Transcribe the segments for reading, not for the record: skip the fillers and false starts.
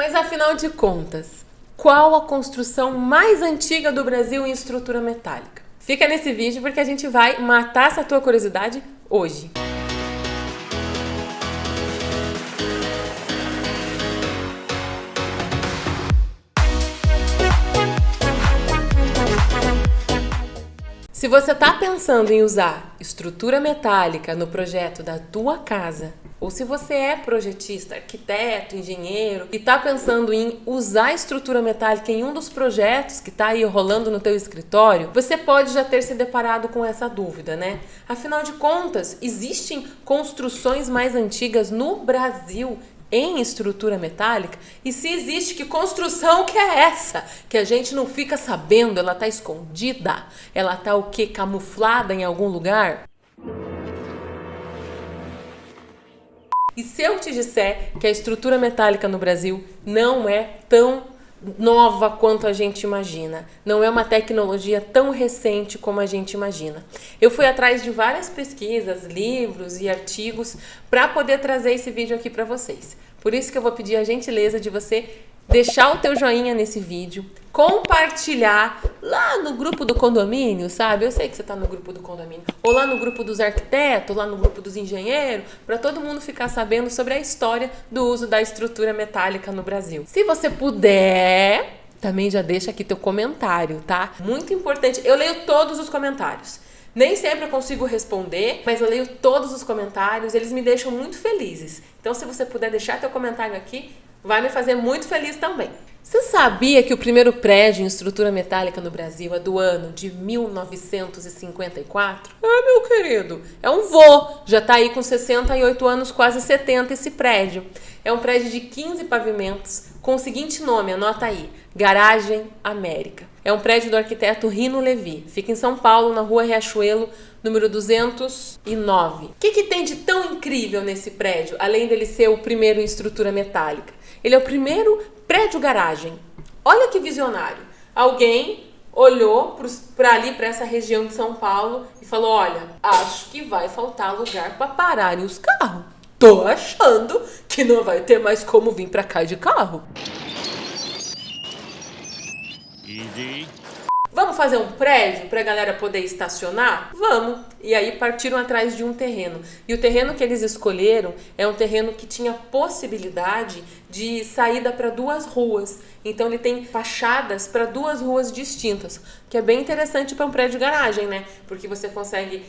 Mas afinal de contas, qual a construção mais antiga do Brasil em estrutura metálica? Fica nesse vídeo porque a gente vai matar essa tua curiosidade hoje. Se você está pensando em usar estrutura metálica no projeto da tua casa, ou se você é projetista, arquiteto, engenheiro e está pensando em usar estrutura metálica em um dos projetos que está aí rolando no teu escritório, você pode já ter se deparado com essa dúvida, né? Afinal de contas, existem construções mais antigas no Brasil em estrutura metálica? E se existe, que construção que é essa? Que a gente não fica sabendo, ela está escondida? Ela está o quê? Camuflada em algum lugar? E se eu te disser que a estrutura metálica no Brasil não é tão nova quanto a gente imagina, não é uma tecnologia tão recente como a gente imagina? Eu fui atrás de várias pesquisas, livros e artigos para poder trazer esse vídeo aqui para vocês. Por isso que eu vou pedir a gentileza de você deixar o teu joinha nesse vídeo, compartilhar lá no grupo do condomínio, sabe? Eu sei que você está no grupo do condomínio, ou lá no grupo dos arquitetos, lá no grupo dos engenheiros, para todo mundo ficar sabendo sobre a história do uso da estrutura metálica no Brasil. Se você puder, também já deixa aqui teu comentário, tá? Muito importante, eu leio todos os comentários. Nem sempre eu consigo responder, mas eu leio todos os comentários, eles me deixam muito felizes. Então, se você puder deixar teu comentário aqui, vai me fazer muito feliz também. Você sabia que o primeiro prédio em estrutura metálica no Brasil é do ano de 1954? Ah, meu querido, é um vô. Já está aí com 68 anos, quase 70 esse prédio. É um prédio de 15 pavimentos com o seguinte nome, anota aí: Garagem América. É um prédio do arquiteto Rino Levi. Fica em São Paulo, na rua Riachuelo, número 209. O que tem de tão incrível nesse prédio, além dele ser o primeiro em estrutura metálica? Ele é o primeiro prédio garagem. Olha que visionário. Alguém olhou para ali, para essa região de São Paulo e falou: olha, acho que vai faltar lugar para pararem os carros. Tô achando que não vai ter mais como vir para cá de carro. Easy. Vamos fazer um prédio para a galera poder estacionar? Vamos! E aí partiram atrás de um terreno. E o terreno que eles escolheram é um terreno que tinha possibilidade de saída para duas ruas. Então ele tem fachadas para duas ruas distintas, que é bem interessante para um prédio garagem, né? Porque você consegue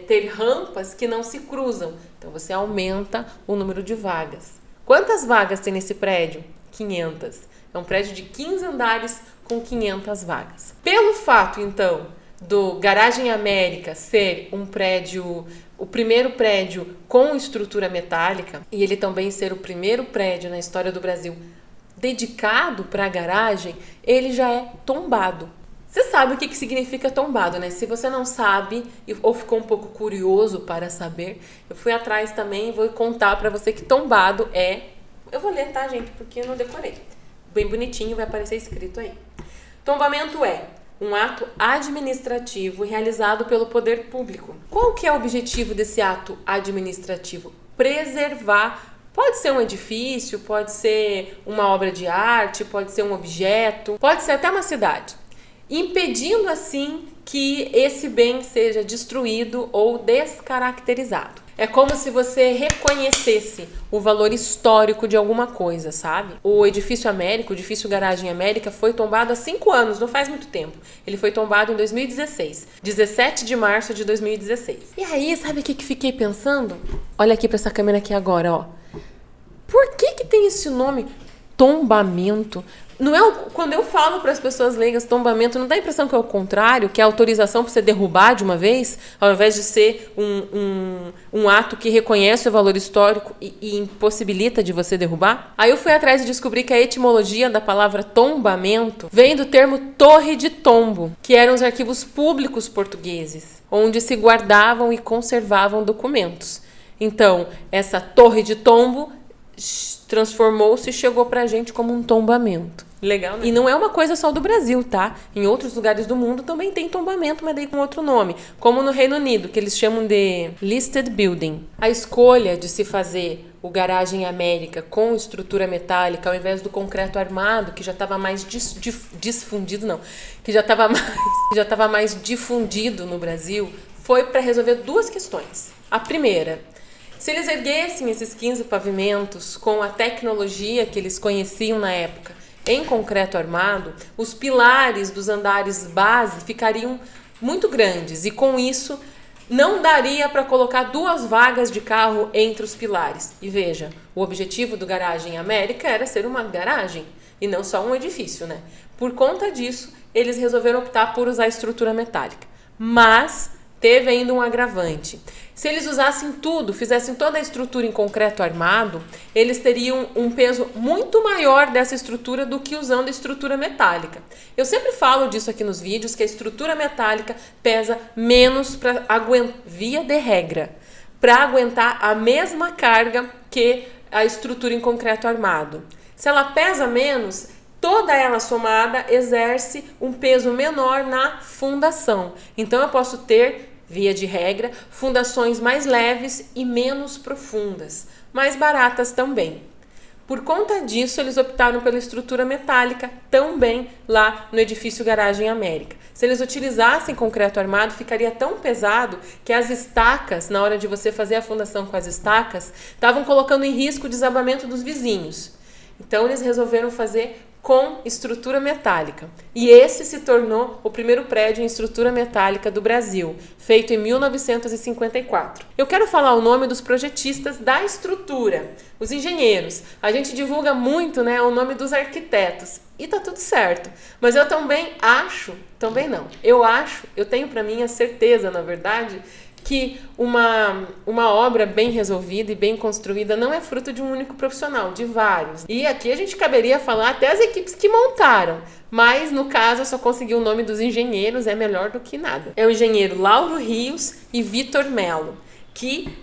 ter rampas que não se cruzam. Então você aumenta o número de vagas. Quantas vagas tem nesse prédio? 500. É um prédio de 15 andares com 500 vagas. Pelo fato, então, do Garagem América ser um prédio, o primeiro prédio com estrutura metálica, e ele também ser o primeiro prédio na história do Brasil dedicado para a garagem, ele já é tombado. Você sabe o que significa tombado, né? Se você não sabe ou ficou um pouco curioso para saber, eu fui atrás também e vou contar para você que tombado é... Eu vou ler, tá, gente? Porque eu não decorei. Bem bonitinho, vai aparecer escrito aí. Tombamento é um ato administrativo realizado pelo poder público. Qual que é o objetivo desse ato administrativo? Preservar. Pode ser um edifício, pode ser uma obra de arte, pode ser um objeto, pode ser até uma cidade. Impedindo assim que esse bem seja destruído ou descaracterizado. É como se você reconhecesse o valor histórico de alguma coisa, sabe? O edifício América, o edifício Garagem América, foi tombado há 5 anos, não faz muito tempo. Ele foi tombado em 2016, 17 de março de 2016. E aí, sabe o que fiquei pensando? Olha aqui para essa câmera aqui agora, ó. Por que tem esse nome? Tombamento. Não é quando eu falo para as pessoas leigas tombamento, não dá a impressão que é o contrário, que é a autorização para você derrubar de uma vez, ao invés de ser um ato que reconhece o valor histórico e impossibilita de você derrubar? Aí eu fui atrás e descobri que a etimologia da palavra tombamento vem do termo torre de tombo, que eram os arquivos públicos portugueses, onde se guardavam e conservavam documentos. Então, essa torre de tombo transformou-se e chegou pra gente como um tombamento. Legal, né? E não é uma coisa só do Brasil, tá? Em outros lugares do mundo também tem tombamento, mas daí com outro nome. Como no Reino Unido, que eles chamam de listed building. A escolha de se fazer o Garagem América com estrutura metálica, ao invés do concreto armado, que já estava mais difundido, não, que já estava mais difundido no Brasil, foi para resolver duas questões. A primeira, se eles erguessem esses 15 pavimentos com a tecnologia que eles conheciam na época em concreto armado, os pilares dos andares base ficariam muito grandes e com isso não daria para colocar 2 vagas de carro entre os pilares. E veja, o objetivo do Garagem América era ser uma garagem e não só um edifício, né? Por conta disso, eles resolveram optar por usar estrutura metálica. Mas teve ainda um agravante. Se eles usassem tudo, fizessem toda a estrutura em concreto armado, eles teriam um peso muito maior dessa estrutura do que usando a estrutura metálica. Eu sempre falo disso aqui nos vídeos, que a estrutura metálica pesa menos para aguentar, via de regra, para aguentar a mesma carga que a estrutura em concreto armado. Se ela pesa menos, toda ela somada exerce um peso menor na fundação. Então eu posso ter, via de regra, fundações mais leves e menos profundas, mais baratas também. Por conta disso, eles optaram pela estrutura metálica também lá no edifício Garagem América. Se eles utilizassem concreto armado, ficaria tão pesado que as estacas, na hora de você fazer a fundação com as estacas, estavam colocando em risco o desabamento dos vizinhos. Então, eles resolveram fazer com estrutura metálica. E esse se tornou o primeiro prédio em estrutura metálica do Brasil, feito em 1954. Eu quero falar o nome dos projetistas da estrutura, os engenheiros. A gente divulga muito, né, o nome dos arquitetos. E tá tudo certo. Mas eu eu tenho para mim a certeza, na verdade, que uma obra bem resolvida e bem construída não é fruto de um único profissional, de vários. E aqui a gente caberia falar até as equipes que montaram, mas no caso eu só consegui o nome dos engenheiros, é melhor do que nada. É o engenheiro Lauro Rios e Vitor Melo, que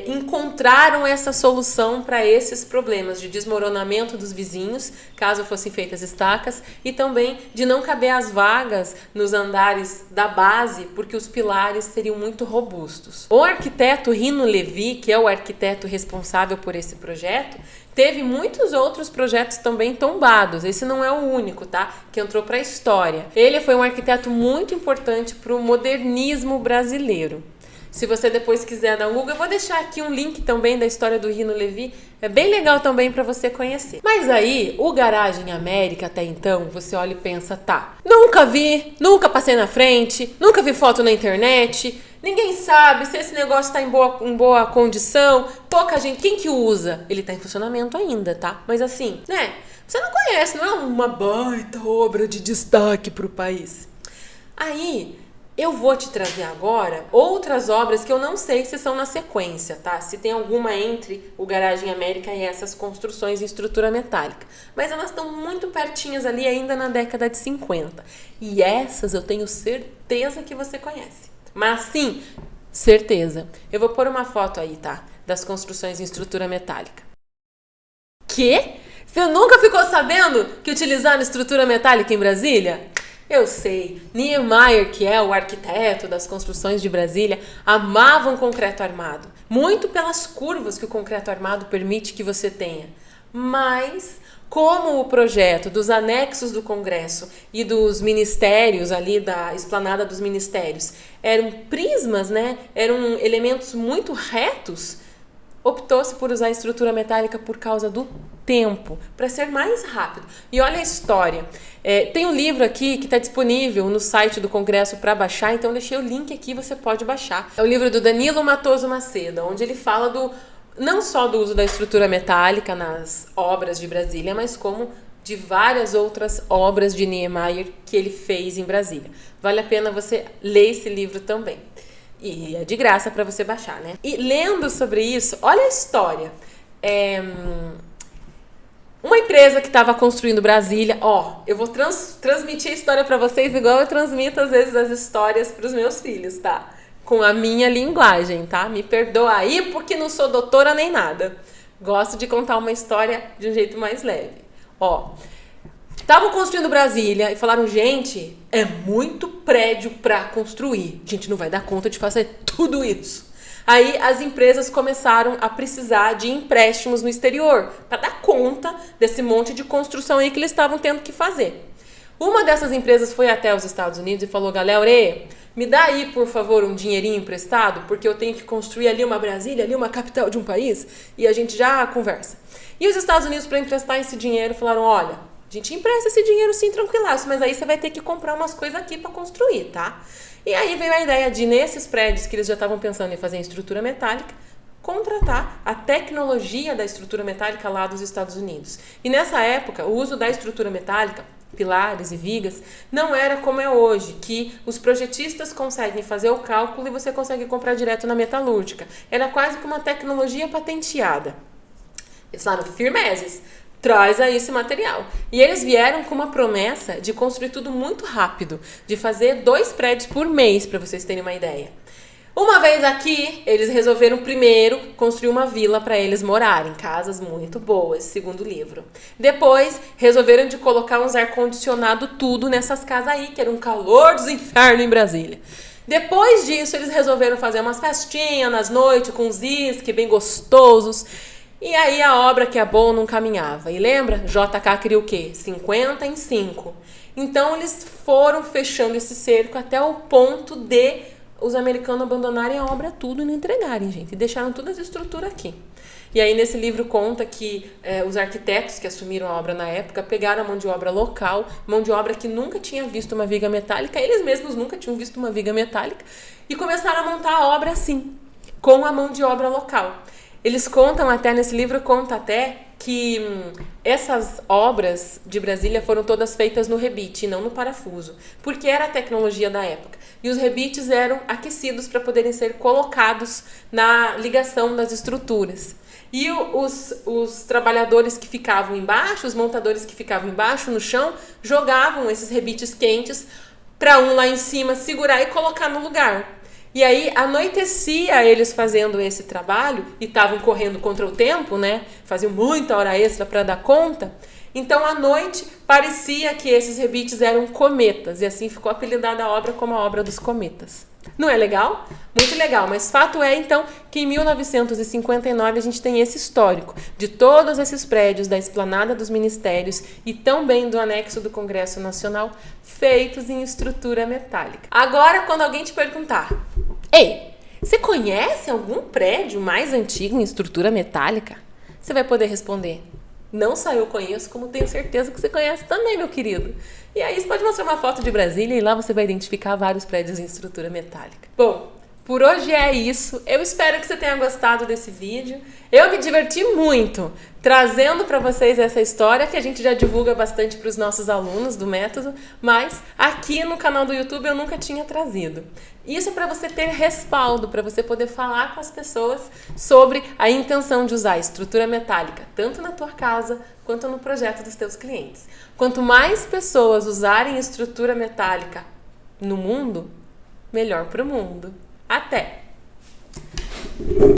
encontraram essa solução para esses problemas de desmoronamento dos vizinhos, caso fossem feitas estacas, e também de não caber as vagas nos andares da base, porque os pilares seriam muito robustos. O arquiteto Rino Levi, que é o arquiteto responsável por esse projeto, teve muitos outros projetos também tombados. Esse não é o único, tá? Que entrou para a história. Ele foi um arquiteto muito importante para o modernismo brasileiro. Se você depois quiser dar um Google, eu vou deixar aqui um link também da história do Rino Levi. É bem legal também para você conhecer. Mas aí, o Garagem América até então, você olha e pensa, tá, nunca vi, nunca passei na frente, nunca vi foto na internet, ninguém sabe se esse negócio tá em boa condição, pouca gente, quem que usa? Ele tá em funcionamento ainda, tá? Mas assim, né, você não conhece, não é uma baita obra de destaque pro país. Aí, eu vou te trazer agora outras obras que eu não sei se são na sequência, tá? Se tem alguma entre o Garagem América e essas construções em estrutura metálica. Mas elas estão muito pertinhas ali ainda na década de 50. E essas eu tenho certeza que você conhece. Mas sim, certeza. Eu vou pôr uma foto aí, tá? Das construções em estrutura metálica. Quê? Você nunca ficou sabendo que utilizaram estrutura metálica em Brasília? Eu sei, Niemeyer, que é o arquiteto das construções de Brasília, amava um concreto armado, muito pelas curvas que o concreto armado permite que você tenha. Mas, como o projeto dos anexos do Congresso e dos ministérios ali, da esplanada dos ministérios, eram prismas, né? Eram elementos muito retos, optou-se por usar a estrutura metálica por causa do tempo, para ser mais rápido. E olha a história. Tem um livro aqui que está disponível no site do Congresso para baixar, então eu deixei o link aqui, você pode baixar. É o livro do Danilo Matoso Macedo, onde ele fala não só do uso da estrutura metálica nas obras de Brasília, mas como de várias outras obras de Niemeyer que ele fez em Brasília. Vale a pena você ler esse livro também. E é de graça para você baixar, né? E lendo sobre isso, olha a história. Uma empresa que estava construindo Brasília, eu vou transmitir a história para vocês igual eu transmito às vezes as histórias para os meus filhos, tá? Com a minha linguagem, tá? Me perdoa aí porque não sou doutora nem nada. Gosto de contar uma história de um jeito mais leve. Estavam construindo Brasília e falaram, gente, é muito prédio para construir. A gente não vai dar conta de fazer tudo isso. Aí as empresas começaram a precisar de empréstimos no exterior para dar conta desse monte de construção aí que eles estavam tendo que fazer. Uma dessas empresas foi até os Estados Unidos e falou: galera, me dá aí, por favor, um dinheirinho emprestado, porque eu tenho que construir ali uma Brasília, ali uma capital de um país, e a gente já conversa. E os Estados Unidos, para emprestar esse dinheiro, falaram: olha, a gente empresta esse dinheiro sim, tranquilaço, mas aí você vai ter que comprar umas coisas aqui para construir, tá? E aí veio a ideia de, nesses prédios que eles já estavam pensando em fazer em estrutura metálica, contratar a tecnologia da estrutura metálica lá dos Estados Unidos. E nessa época, o uso da estrutura metálica, pilares e vigas, não era como é hoje, que os projetistas conseguem fazer o cálculo e você consegue comprar direto na metalúrgica. Era quase que uma tecnologia patenteada. Eles falaram: firmeses, traz aí esse material. E eles vieram com uma promessa de construir tudo muito rápido, de fazer 2 prédios por mês, para vocês terem uma ideia. Uma vez aqui, eles resolveram primeiro construir uma vila para eles morarem, casas muito boas, segundo o livro. Depois, resolveram de colocar uns ar-condicionado tudo nessas casas aí, que era um calor dos infernos em Brasília. Depois disso, eles resolveram fazer umas festinhas nas noites com uns uísque bem gostosos. E aí a obra que é boa não caminhava. E lembra? JK queria o quê? 50 em 5. Então, eles foram fechando esse cerco até o ponto de os americanos abandonarem a obra tudo e não entregarem, gente. E deixaram toda essa estrutura aqui. E aí nesse livro conta que os arquitetos que assumiram a obra na época pegaram a mão de obra local, mão de obra que nunca tinha visto uma viga metálica, eles mesmos nunca tinham visto uma viga metálica, e começaram a montar a obra assim, com a mão de obra local. Eles contam até, nesse livro conta até que essas obras de Brasília foram todas feitas no rebite e não no parafuso, porque era a tecnologia da época. E os rebites eram aquecidos para poderem ser colocados na ligação das estruturas. E os trabalhadores que ficavam embaixo, os montadores que ficavam embaixo no chão, jogavam esses rebites quentes para um lá em cima segurar e colocar no lugar. E aí anoitecia eles fazendo esse trabalho e estavam correndo contra o tempo, né? Faziam muita hora extra para dar conta. Então, à noite, parecia que esses rebites eram cometas. E assim ficou apelidada a obra como a obra dos cometas. Não é legal? Muito legal. Mas fato é, então, que em 1959 a gente tem esse histórico de todos esses prédios da esplanada dos ministérios e também do anexo do Congresso Nacional feitos em estrutura metálica. Agora, quando alguém te perguntar: ei, você conhece algum prédio mais antigo em estrutura metálica? Você vai poder responder: não só eu conheço, como tenho certeza que você conhece também, meu querido. E aí você pode mostrar uma foto de Brasília e lá você vai identificar vários prédios em estrutura metálica. Bom, por hoje é isso. Eu espero que você tenha gostado desse vídeo. Eu me diverti muito trazendo para vocês essa história que a gente já divulga bastante para os nossos alunos do método, mas aqui no canal do YouTube eu nunca tinha trazido. Isso é para você ter respaldo, para você poder falar com as pessoas sobre a intenção de usar estrutura metálica, tanto na tua casa quanto no projeto dos teus clientes. Quanto mais pessoas usarem estrutura metálica no mundo, melhor para o mundo. Até!